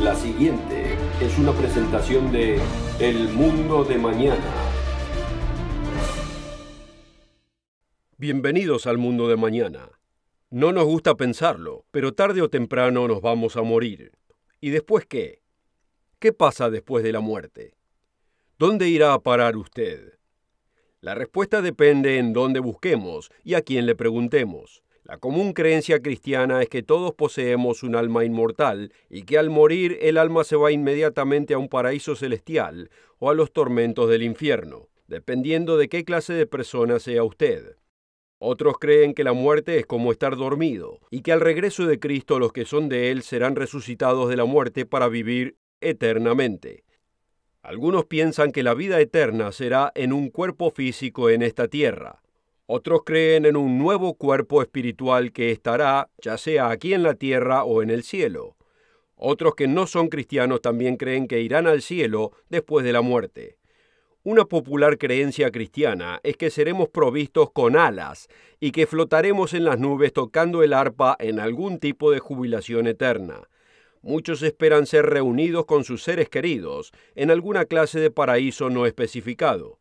La siguiente es una presentación de El Mundo de Mañana. Bienvenidos al Mundo de Mañana. No nos gusta pensarlo, pero tarde o temprano nos vamos a morir. ¿Y después qué? ¿Qué pasa después de la muerte? ¿Dónde irá a parar usted? La respuesta depende en dónde busquemos y a quién le preguntemos. La común creencia cristiana es que todos poseemos un alma inmortal y que al morir el alma se va inmediatamente a un paraíso celestial o a los tormentos del infierno, dependiendo de qué clase de persona sea usted. Otros creen que la muerte es como estar dormido y que al regreso de Cristo los que son de Él serán resucitados de la muerte para vivir eternamente. Algunos piensan que la vida eterna será en un cuerpo físico en esta tierra. Otros creen en un nuevo cuerpo espiritual que estará, ya sea aquí en la tierra o en el cielo. Otros que no son cristianos también creen que irán al cielo después de la muerte. Una popular creencia cristiana es que seremos provistos con alas y que flotaremos en las nubes tocando el arpa en algún tipo de jubilación eterna. Muchos esperan ser reunidos con sus seres queridos en alguna clase de paraíso no especificado.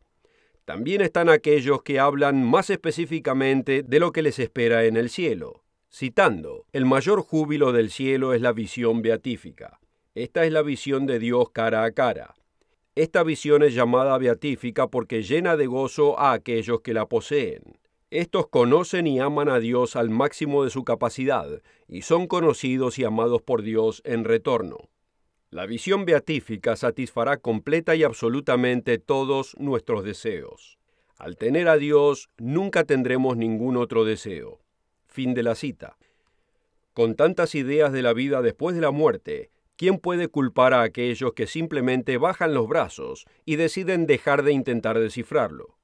También están aquellos que hablan más específicamente de lo que les espera en el cielo. Citando, el mayor júbilo del cielo es la visión beatífica. Esta es la visión de Dios cara a cara. Esta visión es llamada beatífica porque llena de gozo a aquellos que la poseen. Estos conocen y aman a Dios al máximo de su capacidad y son conocidos y amados por Dios en retorno. La visión beatífica satisfará completa y absolutamente todos nuestros deseos. Al tener a Dios, nunca tendremos ningún otro deseo. Fin de la cita. Con tantas ideas de la vida después de la muerte, ¿quién puede culpar a aquellos que simplemente bajan los brazos y deciden dejar de intentar descifrarlo?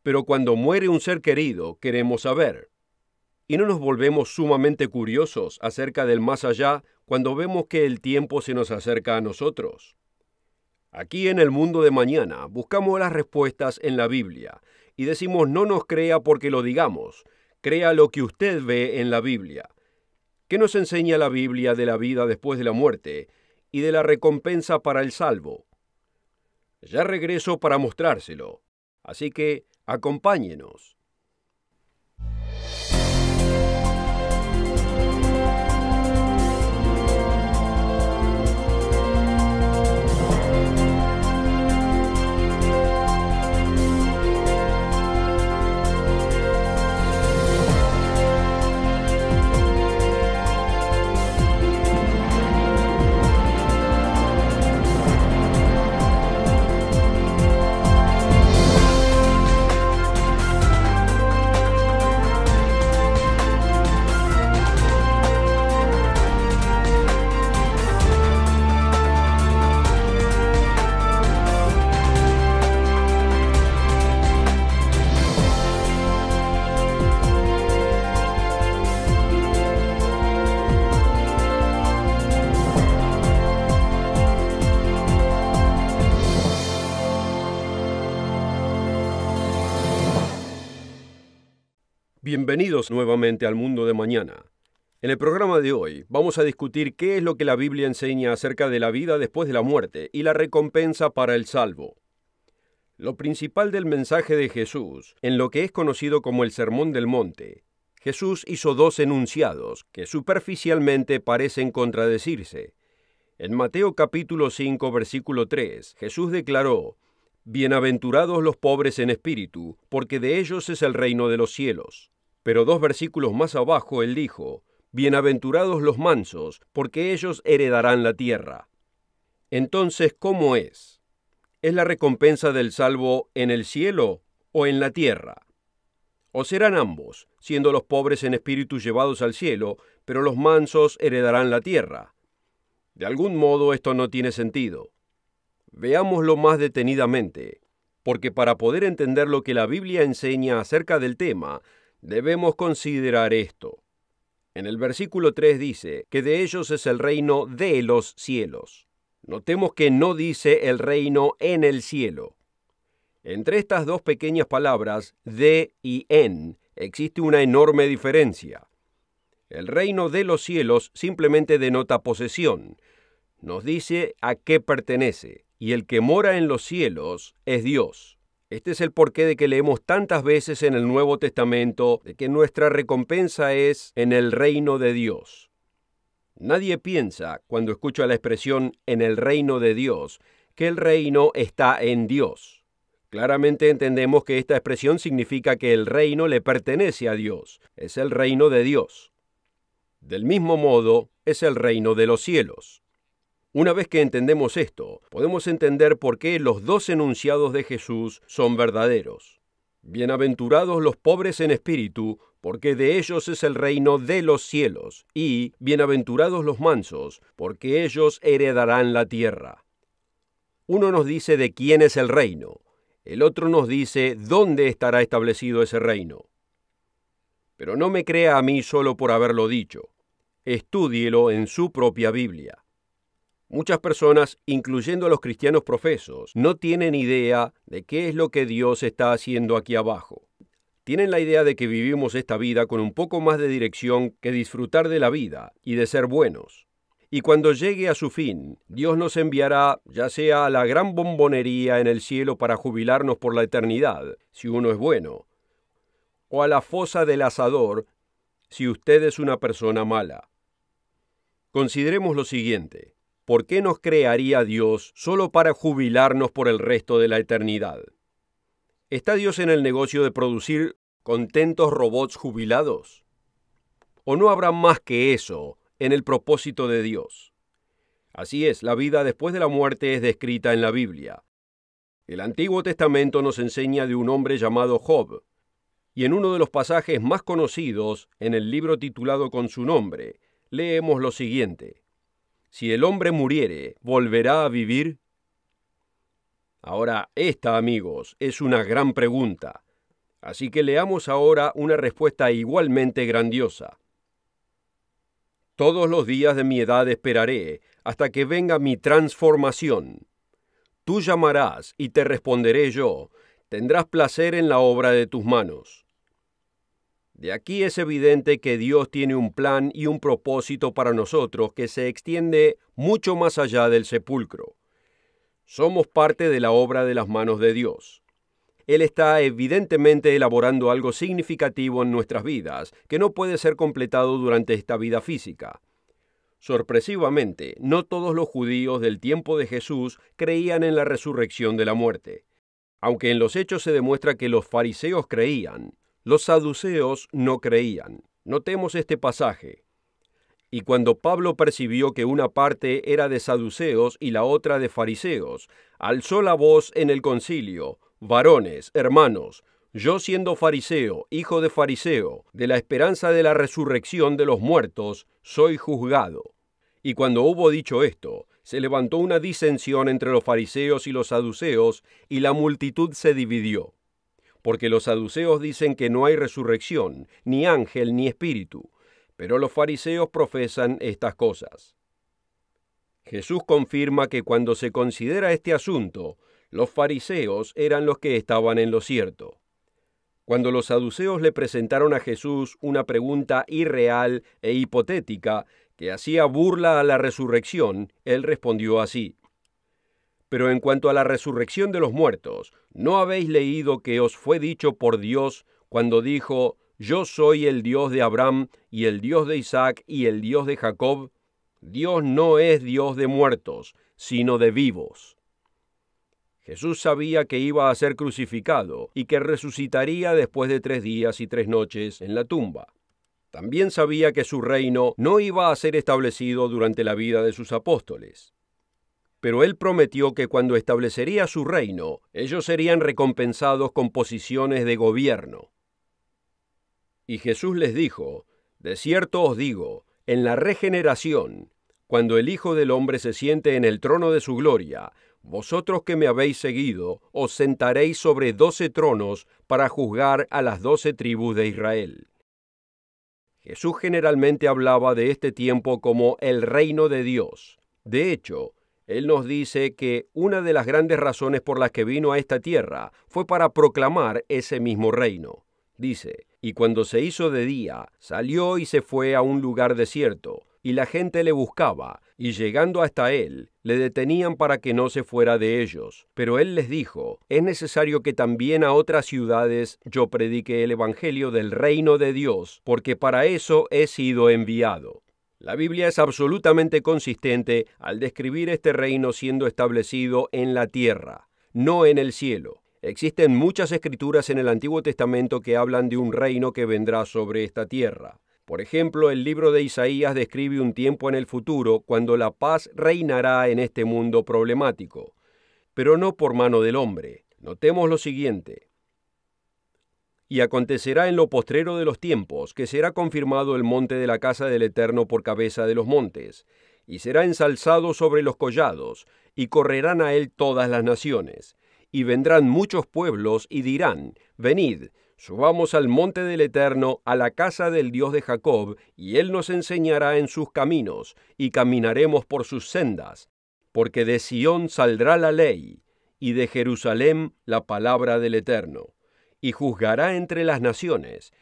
Pero cuando muere un ser querido, queremos saber. ¿Y no nos volvemos sumamente curiosos acerca del más allá cuando vemos que el tiempo se nos acerca a nosotros? Aquí en el Mundo de Mañana buscamos las respuestas en la Biblia y decimos no nos crea porque lo digamos, crea lo que usted ve en la Biblia. ¿Qué nos enseña la Biblia de la vida después de la muerte y de la recompensa para el salvo? Ya regreso para mostrárselo, así que acompáñenos. Bienvenidos nuevamente al Mundo de Mañana. En el programa de hoy vamos a discutir qué es lo que la Biblia enseña acerca de la vida después de la muerte y la recompensa para el salvo. Lo principal del mensaje de Jesús, en lo que es conocido como el Sermón del Monte, Jesús hizo dos enunciados que superficialmente parecen contradecirse. En Mateo capítulo 5, versículo 3, Jesús declaró: «Bienaventurados los pobres en espíritu, porque de ellos es el reino de los cielos». Pero dos versículos más abajo él dijo: «Bienaventurados los mansos, porque ellos heredarán la tierra». Entonces, ¿cómo es? ¿Es la recompensa del salvo en el cielo o en la tierra? ¿O serán ambos, siendo los pobres en espíritu llevados al cielo, pero los mansos heredarán la tierra? De algún modo esto no tiene sentido. Veámoslo más detenidamente, porque para poder entender lo que la Biblia enseña acerca del tema, debemos considerar esto. En el versículo 3 dice que de ellos es el reino de los cielos. Notemos que no dice el reino en el cielo. Entre estas dos pequeñas palabras, de y en, existe una enorme diferencia. El reino de los cielos simplemente denota posesión. nos dice a qué pertenece, y el que mora en los cielos es Dios. Este es el porqué de que leemos tantas veces en el Nuevo Testamento de que nuestra recompensa es en el reino de Dios. Nadie piensa, cuando escucha la expresión en el reino de Dios, que el reino está en Dios. Claramente entendemos que esta expresión significa que el reino le pertenece a Dios, es el reino de Dios. Del mismo modo, es el reino de los cielos. Una vez que entendemos esto, podemos entender por qué los dos enunciados de Jesús son verdaderos. Bienaventurados los pobres en espíritu, porque de ellos es el reino de los cielos, y bienaventurados los mansos, porque ellos heredarán la tierra. Uno nos dice de quién es el reino, el otro nos dice dónde estará establecido ese reino. Pero no me crea a mí solo por haberlo dicho. Estúdielo en su propia Biblia. Muchas personas, incluyendo a los cristianos profesos, no tienen idea de qué es lo que Dios está haciendo aquí abajo. Tienen la idea de que vivimos esta vida con un poco más de dirección que disfrutar de la vida y de ser buenos. Y cuando llegue a su fin, Dios nos enviará ya sea a la gran bombonería en el cielo para jubilarnos por la eternidad, si uno es bueno, o a la fosa del asador, si usted es una persona mala. Consideremos lo siguiente. ¿Por qué nos crearía Dios solo para jubilarnos por el resto de la eternidad? ¿Está Dios en el negocio de producir contentos robots jubilados? ¿O no habrá más que eso en el propósito de Dios? Así es, la vida después de la muerte es descrita en la Biblia. El Antiguo Testamento nos enseña de un hombre llamado Job, y en uno de los pasajes más conocidos, en el libro titulado con su nombre, leemos lo siguiente. Si el hombre muriere, ¿volverá a vivir? Ahora, esta, amigos, es una gran pregunta. Así que leamos ahora una respuesta igualmente grandiosa. Todos los días de mi edad esperaré hasta que venga mi transformación. Tú llamarás y te responderé yo. Tendrás placer en la obra de tus manos. De aquí es evidente que Dios tiene un plan y un propósito para nosotros que se extiende mucho más allá del sepulcro. Somos parte de la obra de las manos de Dios. Él está evidentemente elaborando algo significativo en nuestras vidas que no puede ser completado durante esta vida física. Sorpresivamente, no todos los judíos del tiempo de Jesús creían en la resurrección de la muerte. Aunque en los hechos se demuestra que los fariseos creían, los saduceos no creían. Notemos este pasaje. Y cuando Pablo percibió que una parte era de saduceos y la otra de fariseos, alzó la voz en el concilio: varones, hermanos, yo siendo fariseo, hijo de fariseo, de la esperanza de la resurrección de los muertos, soy juzgado. Y cuando hubo dicho esto, se levantó una disensión entre los fariseos y los saduceos, y la multitud se dividió. Porque los saduceos dicen que no hay resurrección, ni ángel, ni espíritu, pero los fariseos profesan estas cosas. Jesús confirma que cuando se considera este asunto, los fariseos eran los que estaban en lo cierto. Cuando los saduceos le presentaron a Jesús una pregunta irreal e hipotética que hacía burla a la resurrección, él respondió así: Pero en cuanto a la resurrección de los muertos, ¿no habéis leído que os fue dicho por Dios cuando dijo: Yo soy el Dios de Abraham, y el Dios de Isaac, y el Dios de Jacob? Dios no es Dios de muertos, sino de vivos. Jesús sabía que iba a ser crucificado y que resucitaría después de 3 días y 3 noches en la tumba. También sabía que su reino no iba a ser establecido durante la vida de sus apóstoles. Pero él prometió que cuando establecería su reino, ellos serían recompensados con posiciones de gobierno. Y Jesús les dijo: de cierto os digo, en la regeneración, cuando el Hijo del Hombre se siente en el trono de su gloria, vosotros que me habéis seguido, os sentaréis sobre 12 tronos para juzgar a las 12 tribus de Israel. Jesús generalmente hablaba de este tiempo como el reino de Dios. De hecho, Él nos dice que una de las grandes razones por las que vino a esta tierra fue para proclamar ese mismo reino. Dice: y cuando se hizo de día, salió y se fue a un lugar desierto, y la gente le buscaba, y llegando hasta él, le detenían para que no se fuera de ellos. Pero él les dijo: es necesario que también a otras ciudades yo predique el evangelio del reino de Dios, porque para eso he sido enviado. La Biblia es absolutamente consistente al describir este reino siendo establecido en la tierra, no en el cielo. Existen muchas escrituras en el Antiguo Testamento que hablan de un reino que vendrá sobre esta tierra. Por ejemplo, el libro de Isaías describe un tiempo en el futuro cuando la paz reinará en este mundo problemático, pero no por mano del hombre. Notemos lo siguiente: y acontecerá en lo postrero de los tiempos, que será confirmado el monte de la casa del Eterno por cabeza de los montes, y será ensalzado sobre los collados, y correrán a él todas las naciones. Y vendrán muchos pueblos, y dirán: venid, subamos al monte del Eterno, a la casa del Dios de Jacob, y él nos enseñará en sus caminos, y caminaremos por sus sendas. Porque de Sión saldrá la ley, y de Jerusalén la palabra del Eterno. Y juzgará entre las naciones,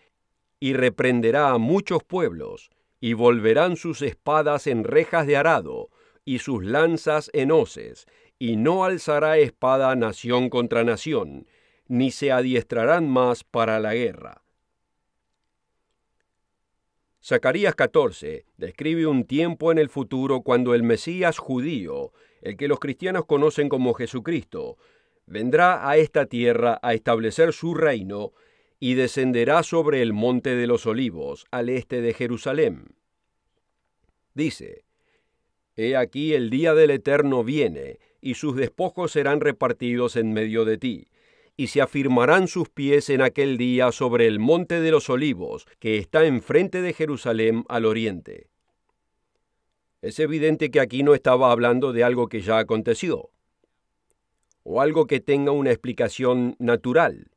y reprenderá a muchos pueblos, y volverán sus espadas en rejas de arado, y sus lanzas en hoces, y no alzará espada nación contra nación, ni se adiestrarán más para la guerra. Zacarías 14 describe un tiempo en el futuro cuando el Mesías judío, el que los cristianos conocen como Jesucristo, vendrá a esta tierra a establecer su reino y descenderá sobre el monte de los olivos, al este de Jerusalén. Dice: he aquí el día del Eterno viene, y sus despojos serán repartidos en medio de ti, y se afirmarán sus pies en aquel día sobre el monte de los olivos, que está enfrente de Jerusalén al oriente. Es evidente que aquí no estaba hablando de algo que ya aconteció, o algo que tenga una explicación natural.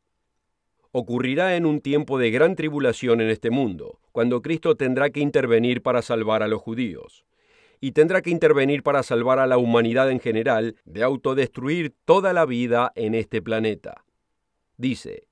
Ocurrirá en un tiempo de gran tribulación en este mundo, cuando Cristo tendrá que intervenir para salvar a los judíos, y tendrá que intervenir para salvar a la humanidad en general de autodestruir toda la vida en este planeta. Dice: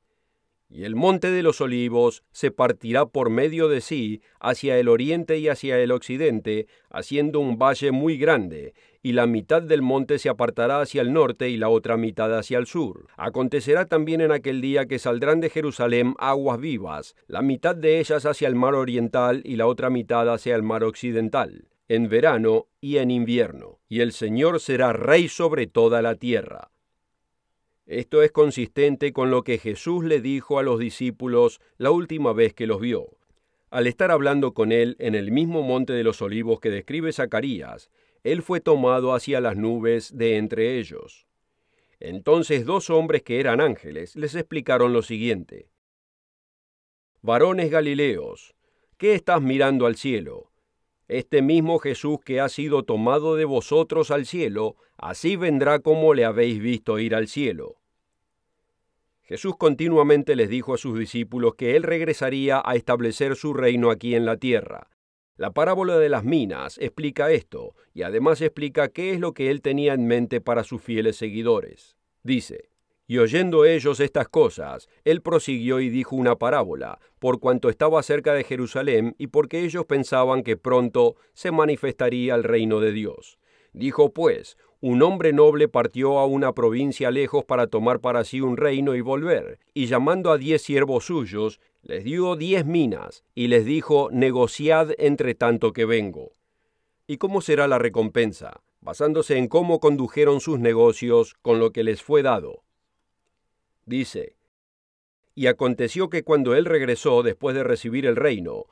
y el monte de los olivos se partirá por medio de sí hacia el oriente y hacia el occidente, haciendo un valle muy grande, y la mitad del monte se apartará hacia el norte y la otra mitad hacia el sur. Acontecerá también en aquel día que saldrán de Jerusalén aguas vivas, la mitad de ellas hacia el mar oriental y la otra mitad hacia el mar occidental, en verano y en invierno, y el Señor será rey sobre toda la tierra. Esto es consistente con lo que Jesús le dijo a los discípulos la última vez que los vio. Al estar hablando con él en el mismo monte de los olivos que describe Zacarías, él fue tomado hacia las nubes de entre ellos. Entonces 2 hombres que eran ángeles les explicaron lo siguiente: varones Galileos, ¿qué estás mirando al cielo? Este mismo Jesús que ha sido tomado de vosotros al cielo, así vendrá como le habéis visto ir al cielo. Jesús continuamente les dijo a sus discípulos que él regresaría a establecer su reino aquí en la tierra. La parábola de las minas explica esto, y además explica qué es lo que él tenía en mente para sus fieles seguidores. Dice: y oyendo ellos estas cosas, él prosiguió y dijo una parábola, por cuanto estaba cerca de Jerusalén y porque ellos pensaban que pronto se manifestaría el reino de Dios. Dijo pues: un hombre noble partió a una provincia lejos para tomar para sí un reino y volver, y llamando a 10 siervos suyos, les dio 10 minas, y les dijo: negociad entre tanto que vengo. ¿Y cómo será la recompensa? Basándose en cómo condujeron sus negocios con lo que les fue dado. Dice: y aconteció que cuando él regresó después de recibir el reino,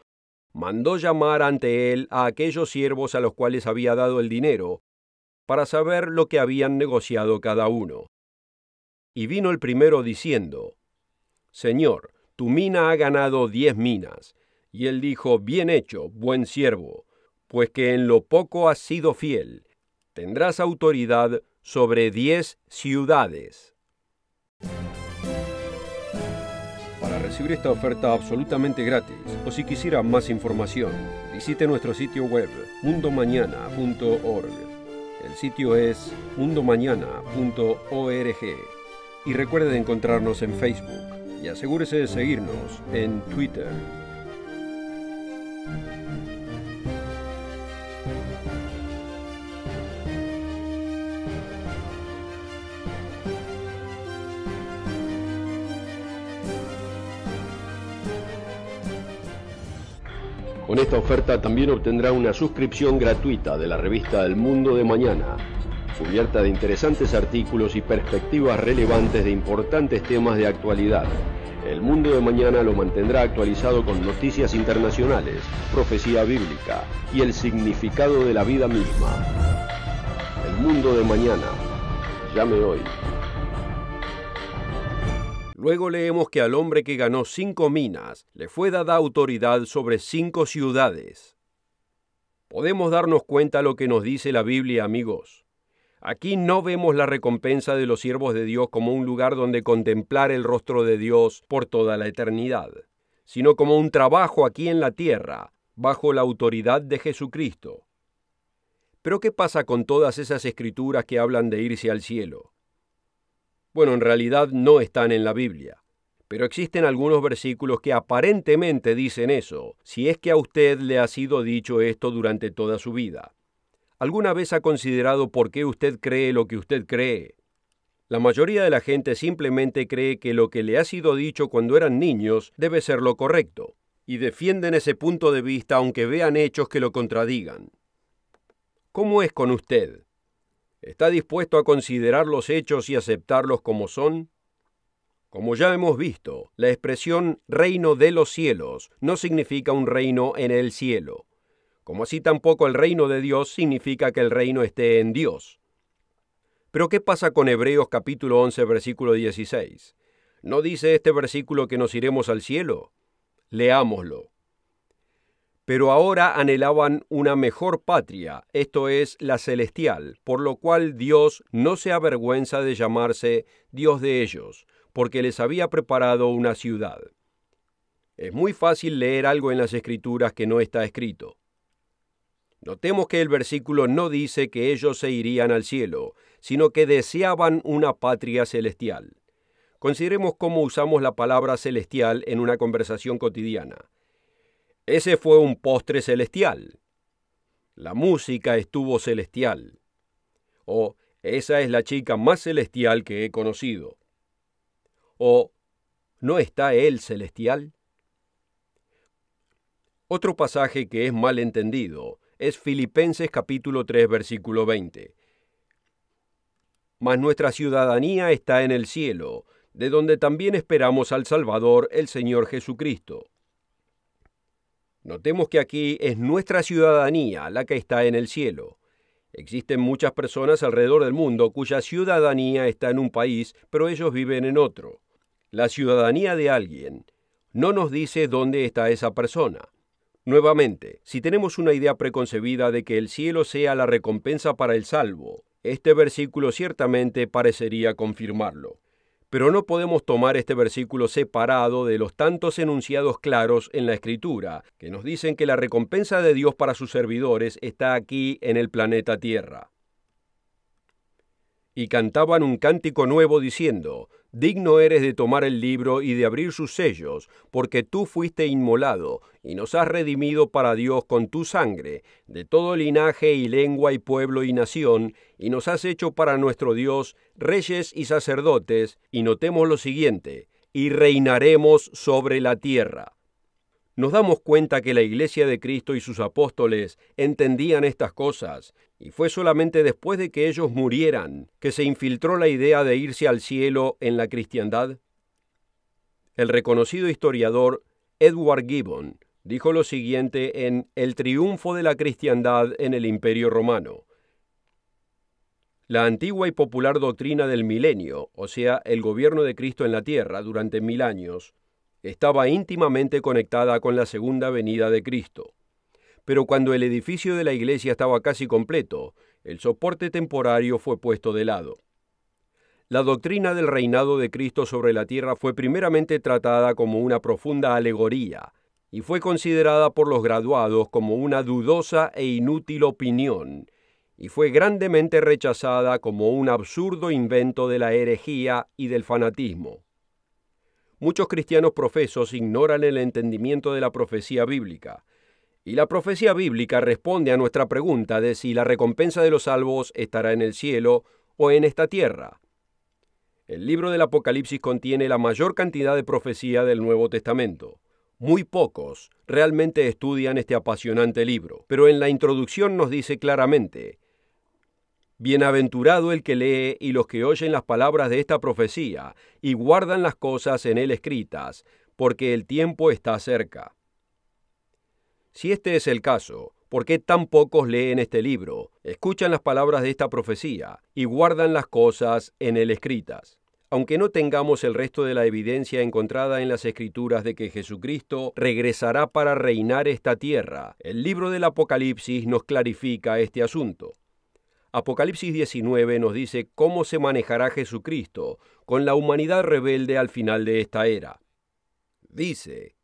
mandó llamar ante él a aquellos siervos a los cuales había dado el dinero, para saber lo que habían negociado cada uno. Y vino el primero diciendo: Señor, tu mina ha ganado 10 minas. Y él dijo: bien hecho, buen siervo, pues que en lo poco has sido fiel, tendrás autoridad sobre 10 ciudades. Para recibir esta oferta absolutamente gratis, o si quisiera más información, visite nuestro sitio web mundomañana.org. El sitio es mundomañana.org. Y recuerde de encontrarnos en Facebook y asegúrese de seguirnos en Twitter. Con esta oferta también obtendrá una suscripción gratuita de la revista El Mundo de Mañana, cubierta de interesantes artículos y perspectivas relevantes de importantes temas de actualidad. El Mundo de Mañana lo mantendrá actualizado con noticias internacionales, profecía bíblica y el significado de la vida misma. El Mundo de Mañana. Llame hoy. Luego leemos que al hombre que ganó 5 minas le fue dada autoridad sobre 5 ciudades. Podemos darnos cuenta lo que nos dice la Biblia, amigos. Aquí no vemos la recompensa de los siervos de Dios como un lugar donde contemplar el rostro de Dios por toda la eternidad, sino como un trabajo aquí en la tierra, bajo la autoridad de Jesucristo. Pero ¿qué pasa con todas esas escrituras que hablan de irse al cielo? Bueno, en realidad no están en la Biblia, pero existen algunos versículos que aparentemente dicen eso, si es que a usted le ha sido dicho esto durante toda su vida. ¿Alguna vez ha considerado por qué usted cree lo que usted cree? La mayoría de la gente simplemente cree que lo que le ha sido dicho cuando eran niños debe ser lo correcto, y defienden ese punto de vista aunque vean hechos que lo contradigan. ¿Cómo es con usted? ¿Está dispuesto a considerar los hechos y aceptarlos como son? Como ya hemos visto, la expresión reino de los cielos no significa un reino en el cielo, como así tampoco el reino de Dios significa que el reino esté en Dios. Pero ¿qué pasa con Hebreos capítulo 11, versículo 16? ¿No dice este versículo que nos iremos al cielo? Leámoslo. Pero ahora anhelaban una mejor patria, esto es, la celestial, por lo cual Dios no se avergüenza de llamarse Dios de ellos, porque les había preparado una ciudad. Es muy fácil leer algo en las Escrituras que no está escrito. Notemos que el versículo no dice que ellos se irían al cielo, sino que deseaban una patria celestial. Consideremos cómo usamos la palabra celestial en una conversación cotidiana. Ese fue un postre celestial. La música estuvo celestial. O esa es la chica más celestial que he conocido. O ¿no está él celestial? Otro pasaje que es mal entendido es Filipenses capítulo 3, versículo 20. Mas nuestra ciudadanía está en el cielo, de donde también esperamos al Salvador, el Señor Jesucristo. Notemos que aquí es nuestra ciudadanía la que está en el cielo. Existen muchas personas alrededor del mundo cuya ciudadanía está en un país, pero ellos viven en otro. La ciudadanía de alguien no nos dice dónde está esa persona. Nuevamente, si tenemos una idea preconcebida de que el cielo sea la recompensa para el salvo, este versículo ciertamente parecería confirmarlo. Pero no podemos tomar este versículo separado de los tantos enunciados claros en la Escritura, que nos dicen que la recompensa de Dios para sus servidores está aquí en el planeta Tierra. Y cantaban un cántico nuevo diciendo: digno eres de tomar el libro y de abrir sus sellos, porque tú fuiste inmolado, y nos has redimido para Dios con tu sangre, de todo linaje y lengua y pueblo y nación, y nos has hecho para nuestro Dios reyes y sacerdotes, y notemos lo siguiente: y reinaremos sobre la tierra. Nos damos cuenta que la Iglesia de Cristo y sus apóstoles entendían estas cosas, y fue solamente después de que ellos murieran que se infiltró la idea de irse al cielo en la cristiandad. El reconocido historiador Edward Gibbon dijo lo siguiente en El triunfo de la cristiandad en el Imperio Romano: la antigua y popular doctrina del milenio, o sea, el gobierno de Cristo en la tierra durante 1000 años, estaba íntimamente conectada con la segunda venida de Cristo. Pero cuando el edificio de la iglesia estaba casi completo, el soporte temporario fue puesto de lado. La doctrina del reinado de Cristo sobre la tierra fue primeramente tratada como una profunda alegoría, y fue considerada por los graduados como una dudosa e inútil opinión, y fue grandemente rechazada como un absurdo invento de la herejía y del fanatismo. Muchos cristianos profesos ignoran el entendimiento de la profecía bíblica, y la profecía bíblica responde a nuestra pregunta de si la recompensa de los salvos estará en el cielo o en esta tierra. El libro del Apocalipsis contiene la mayor cantidad de profecía del Nuevo Testamento. Muy pocos realmente estudian este apasionante libro, pero en la introducción nos dice claramente: bienaventurado el que lee y los que oyen las palabras de esta profecía y guardan las cosas en él escritas, porque el tiempo está cerca. Si este es el caso, ¿por qué tan pocos leen este libro, escuchan las palabras de esta profecía y guardan las cosas en él escritas? Aunque no tengamos el resto de la evidencia encontrada en las Escrituras de que Jesucristo regresará para reinar esta tierra, el libro del Apocalipsis nos clarifica este asunto. Apocalipsis 19 nos dice cómo se manejará Jesucristo con la humanidad rebelde al final de esta era. Dice: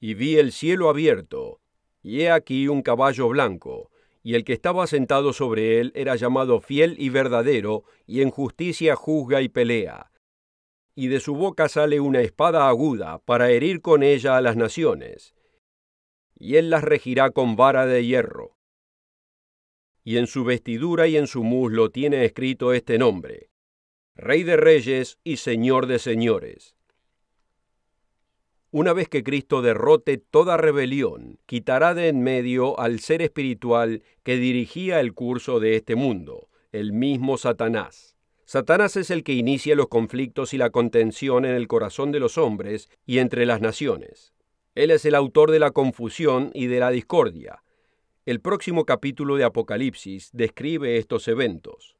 y vi el cielo abierto, y he aquí un caballo blanco, y el que estaba sentado sobre él era llamado Fiel y Verdadero, y en justicia juzga y pelea. Y de su boca sale una espada aguda para herir con ella a las naciones, y él las regirá con vara de hierro. Y en su vestidura y en su muslo tiene escrito este nombre: Rey de Reyes y Señor de Señores. Una vez que Cristo derrote toda rebelión, quitará de en medio al ser espiritual que dirigía el curso de este mundo, el mismo Satanás. Satanás es el que inicia los conflictos y la contención en el corazón de los hombres y entre las naciones. Él es el autor de la confusión y de la discordia. El próximo capítulo de Apocalipsis describe estos eventos.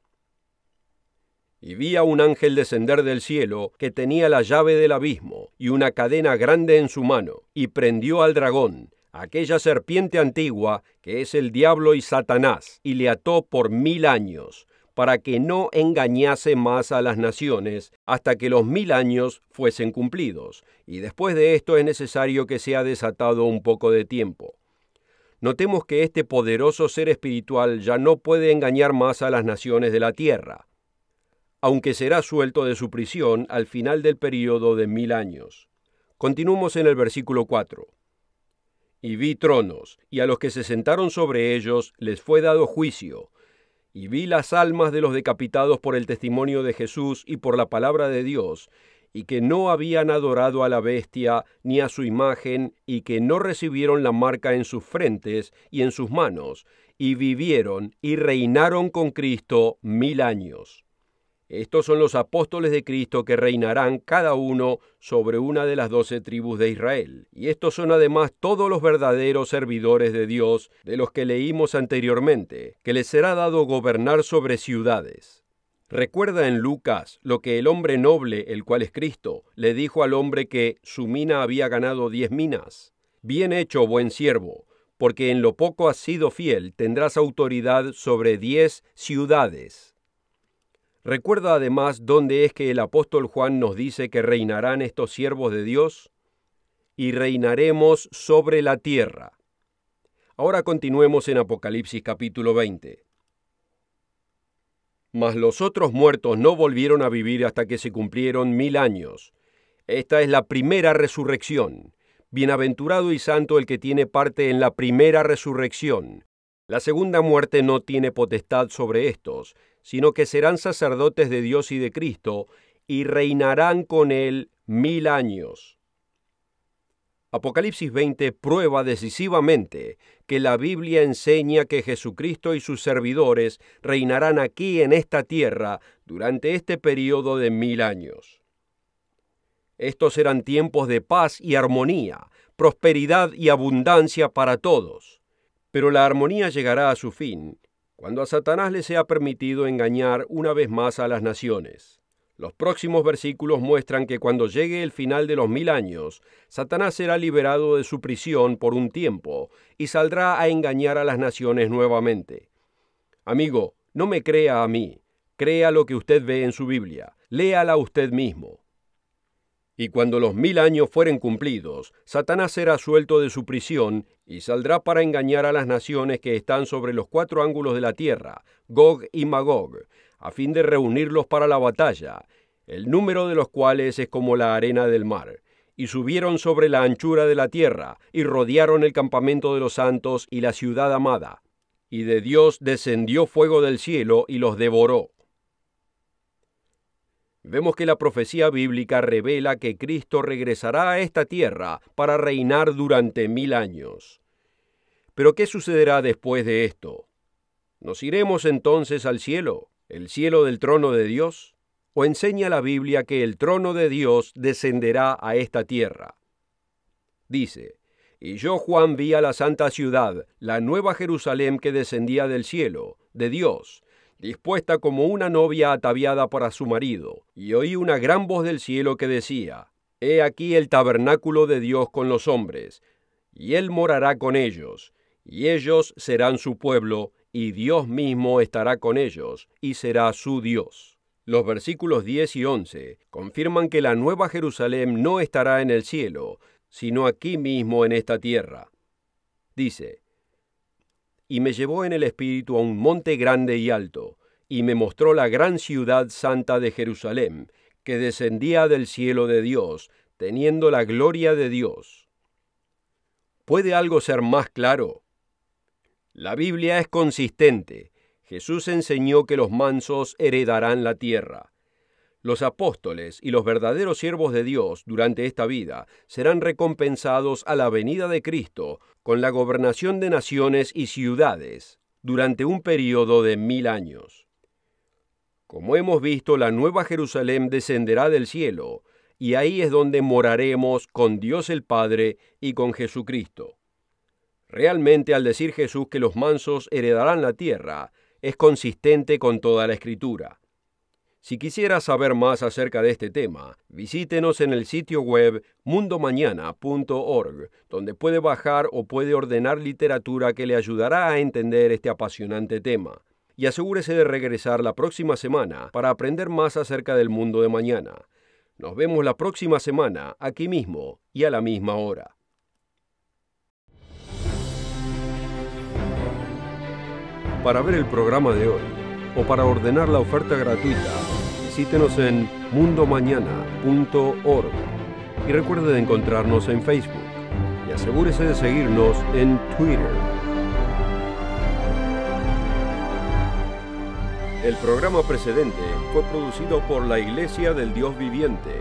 Y vi a un ángel descender del cielo que tenía la llave del abismo y una cadena grande en su mano, y prendió al dragón, aquella serpiente antigua que es el diablo y Satanás, y le ató por 1000 años, para que no engañase más a las naciones hasta que los 1000 años fuesen cumplidos, y después de esto es necesario que sea desatado un poco de tiempo. Notemos que este poderoso ser espiritual ya no puede engañar más a las naciones de la tierra, aunque será suelto de su prisión al final del período de 1000 años. Continuemos en el versículo 4. Y vi tronos, y a los que se sentaron sobre ellos les fue dado juicio, y vi las almas de los decapitados por el testimonio de Jesús y por la palabra de Dios, y que no habían adorado a la bestia ni a su imagen, y que no recibieron la marca en sus frentes y en sus manos, y vivieron y reinaron con Cristo 1000 años. Estos son los apóstoles de Cristo que reinarán cada uno sobre una de las 12 tribus de Israel. Y estos son además todos los verdaderos servidores de Dios de los que leímos anteriormente, que les será dado gobernar sobre ciudades. Recuerda en Lucas lo que el hombre noble, el cual es Cristo, le dijo al hombre que su mina había ganado 10 minas. Bien hecho, buen siervo, porque en lo poco has sido fiel, tendrás autoridad sobre 10 ciudades. Recuerda además dónde es que el apóstol Juan nos dice que reinarán estos siervos de Dios. Y reinaremos sobre la tierra. Ahora continuemos en Apocalipsis capítulo 20. Mas los otros muertos no volvieron a vivir hasta que se cumplieron 1000 años. Esta es la primera resurrección. Bienaventurado y santo el que tiene parte en la primera resurrección. La segunda muerte no tiene potestad sobre estos, sino que serán sacerdotes de Dios y de Cristo, y reinarán con él 1000 años. Apocalipsis 20 prueba decisivamente que la Biblia enseña que Jesucristo y sus servidores reinarán aquí en esta tierra durante este período de 1000 años. Estos serán tiempos de paz y armonía, prosperidad y abundancia para todos. Pero la armonía llegará a su fin cuando a Satanás le sea permitido engañar una vez más a las naciones. Los próximos versículos muestran que cuando llegue el final de los 1000 años, Satanás será liberado de su prisión por un tiempo y saldrá a engañar a las naciones nuevamente. Amigo, no me crea a mí, crea lo que usted ve en su Biblia, léala usted mismo. Y cuando los 1000 años fueren cumplidos, Satanás será suelto de su prisión y saldrá para engañar a las naciones que están sobre los 4 ángulos de la tierra, Gog y Magog, a fin de reunirlos para la batalla, el número de los cuales es como la arena del mar. Y subieron sobre la anchura de la tierra, y rodearon el campamento de los santos y la ciudad amada. Y de Dios descendió fuego del cielo y los devoró. Vemos que la profecía bíblica revela que Cristo regresará a esta tierra para reinar durante 1000 años. Pero ¿qué sucederá después de esto? ¿Nos iremos entonces al cielo, el cielo del trono de Dios? ¿O enseña la Biblia que el trono de Dios descenderá a esta tierra? Dice: y yo, Juan, vi a la santa ciudad, la nueva Jerusalén que descendía del cielo, de Dios, dispuesta como una novia ataviada para su marido, y oí una gran voz del cielo que decía: He aquí el tabernáculo de Dios con los hombres, y Él morará con ellos, y ellos serán su pueblo, y Dios mismo estará con ellos, y será su Dios. Los versículos 10 y 11 confirman que la nueva Jerusalén no estará en el cielo, sino aquí mismo en esta tierra. Dice: y me llevó en el espíritu a un monte grande y alto, y me mostró la gran ciudad santa de Jerusalén, que descendía del cielo de Dios, teniendo la gloria de Dios. ¿Puede algo ser más claro? La Biblia es consistente. Jesús enseñó que los mansos heredarán la tierra. Los apóstoles y los verdaderos siervos de Dios durante esta vida serán recompensados a la venida de Cristo con la gobernación de naciones y ciudades durante un período de 1000 años. Como hemos visto, la nueva Jerusalén descenderá del cielo, y ahí es donde moraremos con Dios el Padre y con Jesucristo. Realmente, al decir Jesús que los mansos heredarán la tierra, es consistente con toda la Escritura. Si quisiera saber más acerca de este tema, visítenos en el sitio web mundomañana.org, donde puede bajar o puede ordenar literatura que le ayudará a entender este apasionante tema. Y asegúrese de regresar la próxima semana para aprender más acerca del mundo de mañana. Nos vemos la próxima semana, aquí mismo y a la misma hora. Para ver el programa de hoy, o para ordenar la oferta gratuita, visítenos en mundomañana.org y recuerde de encontrarnos en Facebook y asegúrese de seguirnos en Twitter. El programa precedente fue producido por la Iglesia del Dios Viviente.